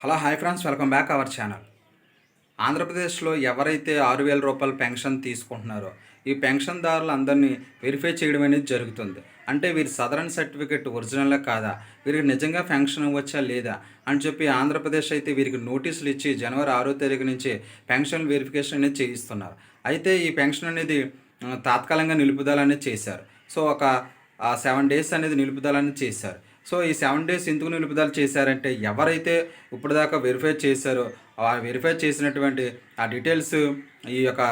Hello hi friends, welcome back our channel. ఆంధ్రప్రదేశ్లో ఎవరైతే రూ. 6,000 పెన్షన్ తీసుకుంటున్నారో ఈ పెన్షన్దారులందరినీ వెరిఫై చేయడం అనేది జరుగుతుంది. అంటే వీరి సదరన్ సర్టిఫికేట్ ఒరిజినలా కాదా, వీరికి నిజంగా పెన్షన్ ఇవ్వచ్చా లేదా అని చెప్పి ఆంధ్రప్రదేశ్ అయితే వీరికి నోటీసులు ఇచ్చి జనవరి 6వ తారీఖు నుంచి పెన్షన్ వెరిఫికేషన్ అనేది చేయిస్తున్నారు. అయితే ఈ పెన్షన్ అనేది తాత్కాలికంగా నిలుపుదల అనేది చేశారు. సో ఒక 7 డేస్ అనేది నిలుపుదల అనేది చేశారు. సో ఈ 7 డేస్ ఎందుకు నిలుపుదల చేశారంటే ఎవరైతే ఇప్పటిదాకా వెరిఫై చేశారో ఆ వెరిఫై చేసినటువంటి ఆ డీటెయిల్స్ ఈ యొక్క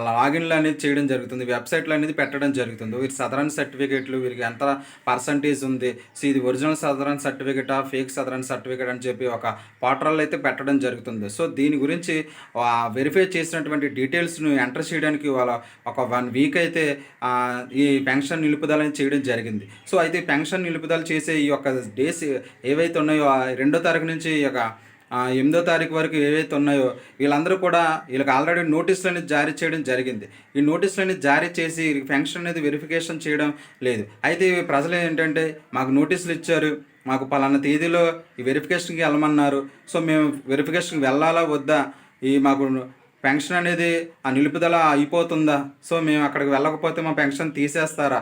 లాగిన్లు అనేది చేయడం జరుగుతుంది. వెబ్సైట్లో అనేది పెట్టడం జరుగుతుంది. వీరి సదరన్ సర్టిఫికేట్లు వీరికి ఎంత పర్సంటేజ్ ఉంది, సో ఇది ఒరిజినల్ సదరన్ సర్టిఫికేటా ఫేక్ సదరన్ సర్టిఫికేట్ అని చెప్పి ఒక పోర్టల్ అయితే పెట్టడం జరుగుతుంది. సో దీని గురించి వెరిఫై చేసినటువంటి డీటెయిల్స్ను ఎంటర్ చేయడానికి వాళ్ళ ఒక 1 వీక్ అయితే ఈ పెన్షన్ నిలుపుదల చేయడం జరిగింది. సో అయితే పెన్షన్ నిలుపుదల చేసే ఈ యొక్క డేస్ ఏవైతే ఉన్నాయో 2వ తారీఖు నుంచి ఈ యొక్క 8వ తారీఖు వరకు ఏవైతే ఉన్నాయో వీళ్ళందరూ కూడా వీళ్ళకి ఆల్రెడీ నోటీసులు అనేది జారీ చేయడం జరిగింది. ఈ నోటీసులు అనేది జారీ చేసి పెన్షన్ అనేది వెరిఫికేషన్ చేయడం లేదు. అయితే ప్రజలు ఏంటంటే మాకు నోటీసులు ఇచ్చారు, మాకు పలానా తేదీలో ఈ వెరిఫికేషన్కి వెళ్ళమన్నారు, సో మేము వెరిఫికేషన్కి వెళ్ళాలా వద్దా, ఈ మాకు పెన్షన్ అనేది ఆ నిలుపుదల అయిపోతుందా, సో మేము అక్కడికి వెళ్ళకపోతే మా పెన్షన్ తీసేస్తారా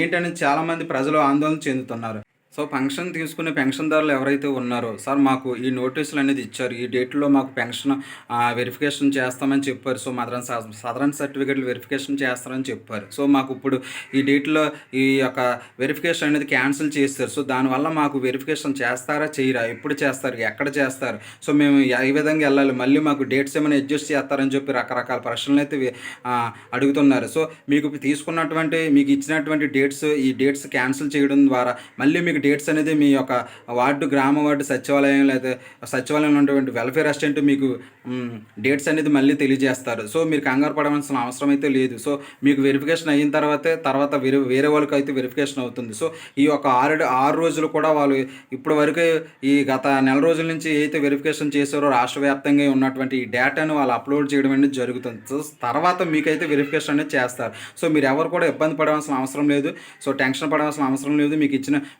ఏంటనేది చాలామంది ప్రజలు ఆందోళన చెందుతున్నారు. సో పెన్షన్ తీసుకునే పెన్షన్దారులు ఎవరైతే ఉన్నారో, సార్ మాకు ఈ నోటీసులు అనేది ఇచ్చారు, ఈ డేట్లో మాకు పెన్షన్ వెరిఫికేషన్ చేస్తామని చెప్పారు, సో మాత్రం సదరన్ సర్టిఫికేట్లు వెరిఫికేషన్ చేస్తారని చెప్పారు. సో మాకు ఇప్పుడు ఈ డేట్లో ఈ యొక్క వెరిఫికేషన్ అనేది క్యాన్సిల్ చేస్తారు, సో దానివల్ల మాకు వెరిఫికేషన్ చేస్తారా చేయరా, ఎప్పుడు చేస్తారు, ఎక్కడ చేస్తారు, సో మేము ఏ విధంగా వెళ్ళాలి, మళ్ళీ మాకు డేట్స్ ఏమైనా అడ్జస్ట్ చేస్తారని చెప్పి రకరకాల ప్రశ్నలు అయితే అడుగుతున్నారు. సో మీకు మీకు ఇచ్చినటువంటి డేట్స్ ఈ డేట్స్ క్యాన్సిల్ చేయడం ద్వారా మళ్ళీ మీకు డేట్స్ అనేది మీ యొక్క గ్రామ వార్డు సచివాలయం లేదా సచివాలయంలో ఉన్నటువంటి వెల్ఫేర్ అసిస్టెంట్ మీకు డేట్స్ అనేది మళ్ళీ తెలియజేస్తారు. సో మీరు కంగారు పడవలసిన అవసరం అయితే లేదు. సో మీకు వెరిఫికేషన్ అయిన తర్వాత వేరే వాళ్ళకి అయితే వెరిఫికేషన్ అవుతుంది. సో ఈ యొక్క 6 రోజులు కూడా వాళ్ళు ఇప్పటి వరకు ఈ గత నెల రోజుల నుంచి ఏదైతే వెరిఫికేషన్ చేశారో రాష్ట్ర వ్యాప్తంగా ఉన్నటువంటి ఈ డేటాను వాళ్ళు అప్లోడ్ చేయడం అనేది జరుగుతుంది. సో తర్వాత మీకైతే వెరిఫికేషన్ అనేది చేస్తారు. సో మీరు ఎవరు కూడా ఇబ్బంది పడవలసిన అవసరం లేదు, సో టెన్షన్ పడవలసిన అవసరం లేదు.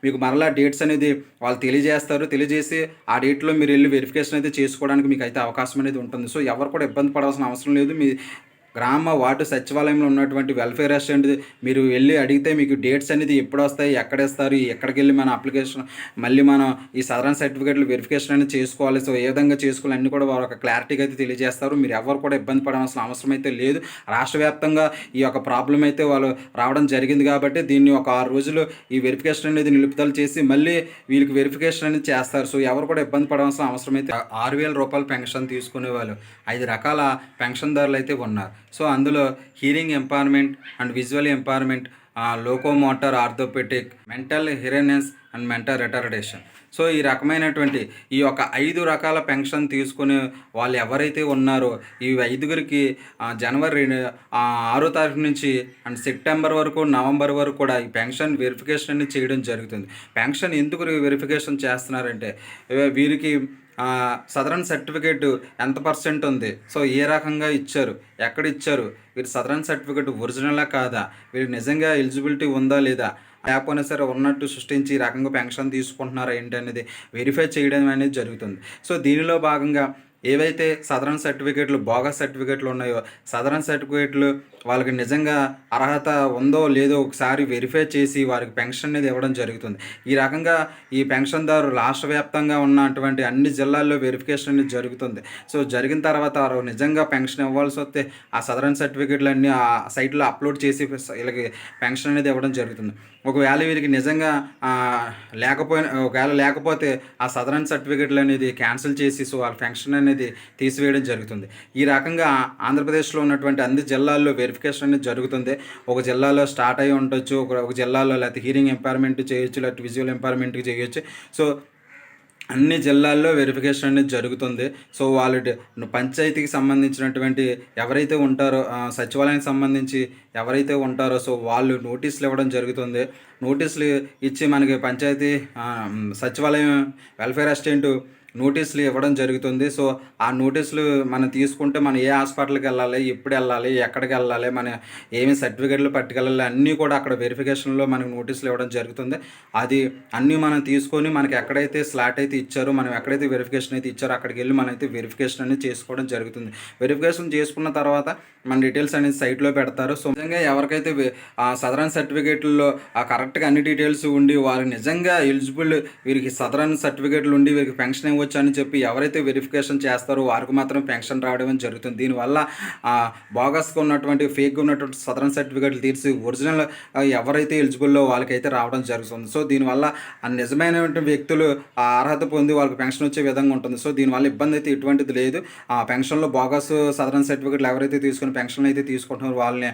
మీకు మరలా డేట్స్ అనేది వాళ్ళు తెలియజేసి ఆ డేట్లో మీరు వెళ్ళి వెరిఫికేషన్ అయితే చేసుకోవడానికి మీకు అయితే అవకాశం అనేది ఉంటుంది. సో ఎవరు కూడా ఇబ్బంది పడాల్సిన అవసరం లేదు. మీ గ్రామ వార్డు సచివాలయంలో ఉన్నటువంటి వెల్ఫేర్ అసిస్టెంట్ మీరు వెళ్ళి అడిగితే మీకు డేట్స్ అనేది ఎప్పుడు వస్తాయి, ఎక్కడేస్తారు, ఎక్కడికి వెళ్ళి మన అప్లికేషన్ మళ్ళీ మనం ఈ సదరన్ సర్టిఫికేట్లు వెరిఫికేషన్ అనేది చేసుకోవాలి, సో ఏ విధంగా చేసుకోవాలి అన్నీ కూడా వారు ఒక క్లారిటీగా అయితే తెలియజేస్తారు. మీరు ఎవరు కూడా ఇబ్బంది పడాల్సిన అవసరం అయితే లేదు. రాష్ట్ర వ్యాప్తంగా ఈ యొక్క ప్రాబ్లం అయితే వాళ్ళు రావడం జరిగింది కాబట్టి దీన్ని ఒక 6 రోజులు ఈ వెరిఫికేషన్ అనేది నిలుపుదల చేసి మళ్ళీ వీళ్ళకి వెరిఫికేషన్ అనేది చేస్తారు. సో ఎవరు కూడా ఇబ్బంది పడాల్సిన అవసరం అయితే రూ. 6,000 పెన్షన్ తీసుకునే వాళ్ళు 5 రకాల పెన్షన్దారులు అయితే ఉన్నారు. సో అందులో hearing empowerment and visual empowerment, locomotor orthopedic, mental హెరెనెన్స్ అండ్ మెంటల్ రిటార్డేషన్. సో ఈ రకమైనటువంటి ఈ యొక్క 5 రకాల పెన్షన్ తీసుకునే వాళ్ళు ఎవరైతే ఉన్నారో ఈ 5గురికి జనవరి 6వ తారీఖు నుంచి అండ్ సెప్టెంబర్ వరకు నవంబర్ వరకు కూడా ఈ పెన్షన్ వెరిఫికేషన్ అనేది చేయడం జరుగుతుంది. పెన్షన్ ఎందుకు వెరిఫికేషన్ చేస్తున్నారంటే వీరికి సదరన్ సర్టిఫికేట్ ఎంత పర్సెంట్ ఉంది, సో ఏ రకంగా ఇచ్చారు, ఎక్కడ ఇచ్చారు, వీరి సదరన్ సర్టిఫికేట్ ఒరిజినలా కాదా, వీరికి నిజంగా ఎలిజిబిలిటీ ఉందా లేదా, లేకపోయినా సరే ఉన్నట్టు సృష్టించి ఈ రకంగా పెన్షన్ తీసుకుంటున్నారా ఏంటి అనేది వెరిఫై చేయడం అనేది జరుగుతుంది. సో దీనిలో భాగంగా ఏవైతే సదరన్ సర్టిఫికేట్లు బోగస్ సర్టిఫికేట్లు ఉన్నాయో సదరన్ సర్టిఫికేట్లు వాళ్ళకి నిజంగా అర్హత ఉందో లేదో ఒకసారి వెరిఫై చేసి వారికి పెన్షన్ అనేది ఇవ్వడం జరుగుతుంది. ఈ రకంగా ఈ పెన్షన్దారు రాష్ట్ర వ్యాప్తంగా ఉన్నటువంటి అన్ని జిల్లాల్లో వెరిఫికేషన్ అనేది జరుగుతుంది. సో జరిగిన తర్వాత వారు నిజంగా పెన్షన్ ఇవ్వాల్సి వస్తే ఆ సదరన్ సర్టిఫికేట్లు అన్నీ ఆ సైట్లో అప్లోడ్ చేసి వీళ్ళకి పెన్షన్ అనేది ఇవ్వడం జరుగుతుంది. ఒకవేళ వీరికి నిజంగా లేకపోతే ఆ సదరన్ సర్టిఫికేట్లు అనేది క్యాన్సిల్ చేసి సో వాళ్ళ పెన్షన్ అనేది తీసివేయడం జరుగుతుంది. ఈ రకంగా ఆంధ్రప్రదేశ్లో ఉన్నటువంటి అన్ని జిల్లాల్లో వెరిఫికేషన్ అనేది జరుగుతుంది. ఒక జిల్లాలో స్టార్ట్ అయ్యి ఉండొచ్చు, ఒక జిల్లాలో లేకపోతే హీరింగ్ ఎంపవర్మెంట్ చేయొచ్చు, లేకపోతే విజువల్ ఎంపవర్మెంట్కి చేయొచ్చు. సో అన్ని జిల్లాల్లో వెరిఫికేషన్ అనేది జరుగుతుంది. సో వాళ్ళు పంచాయతీకి సంబంధించినటువంటి ఎవరైతే ఉంటారో సచివాలయానికి సంబంధించి ఎవరైతే ఉంటారో సో వాళ్ళు నోటీసులు ఇవ్వడం జరుగుతుంది. నోటీసులు ఇచ్చి మనకి పంచాయతీ సచివాలయం వెల్ఫేర్ అసిస్టెంట్ నోటీసులు ఇవ్వడం జరుగుతుంది. సో, ఆ నోటీసులు మనం తీసుకుంటే మనం ఏ హాస్పిటల్‌కి వెళ్ళాలి, ఎప్పుడు వెళ్ళాలి, ఎక్కడికి వెళ్ళాలి, మన ఏమి సర్టిఫికేట్లు పట్టుకెళ్ళాలి అన్నీ కూడా అక్కడ వెరిఫికేషన్‌లో మనకు నోటీసులు ఇవ్వడం జరుగుతుంది. అది అన్నీ మనం తీసుకొని మనకి ఎక్కడైతే స్లాట్ అయితే ఇచ్చారో, మనం ఎక్కడైతే వెరిఫికేషన్ అయితే ఇచ్చారో అక్కడికెళ్ళి మనమైతే వెరిఫికేషన్ అనేది చేసుకోవడం జరుగుతుంది. వెరిఫికేషన్ చేసుకున్న తర్వాత మన డీటెయిల్స్ అనేది సైట్‌లో పెడతారు. సో, నిజంగా ఎవరికైతే సదరన్ సర్టిఫికేట్‌ల్లో కరెక్ట్‌గా అన్ని డీటెయిల్స్ ఉండి వారు నిజంగా ఎలిజిబుల్ వీరికి సదరన్ సర్టిఫికేట్లు ఉండి వీరికి పెన్షన్ ఇవ్వచ్చు అని చెప్పి ఎవరైతే వెరిఫికేషన్ చేస్తారో వారికి మాత్రం పెన్షన్ రావడం జరుగుతుంది. దీనివల్ల బోగస్‌గా ఉన్నటువంటి, ఫేక్‌గా ఉన్నటువంటి సదరన్ సర్టిఫికేట్లు తీసి ఒరిజినల్ ఎవరైతే ఎలిజిబుల్లో వాళ్ళకైతే రావడం జరుగుతుంది. సో, దీనివల్ల నిజమైనటువంటి వ్యక్తులు అర్హత పొంది వాళ్ళకి పెన్షన్ వచ్చే విధంగా ఉంటుంది. సో, దీనివల్ల ఇబ్బంది అయితే ఎటువంటిది లేదు. పెన్షన్‌లో బోగస్ సదరన్ సర్టిఫికేట్లు ఎవరైతే తీసుకొని పెన్షన్ అయితే తీసుకుంటున్నారో వాళ్ళని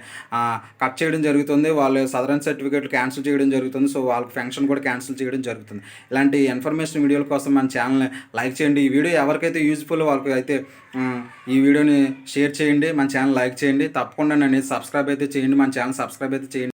కట్ చేయడం జరుగుతుంది. వాళ్ళు సదరన్ సర్టిఫికేట్లు క్యాన్సిల్ చేయడం జరుగుతుంది. సో, వాళ్ళకి పెన్షన్ కూడా క్యాన్సిల్ చేయడం జరుగుతుంది. ఇలాంటి ఇన్ఫర్మేషన్ వీడియోల కోసం మన ఛానల్‌ని లైక్ చేయండి. ఈ వీడియో ఎవరికైతే యూజ్‌ఫుల్ వాళ్ళకి అయితే ఈ వీడియోని షేర్ చేయండి. మన ఛానల్ లైక్ చేయండి. తప్పకుండా నన్ను సబ్స్క్రైబ్ అయితే చేయండి. మన ఛానల్ సబ్స్క్రైబ్ అయితే చేయండి.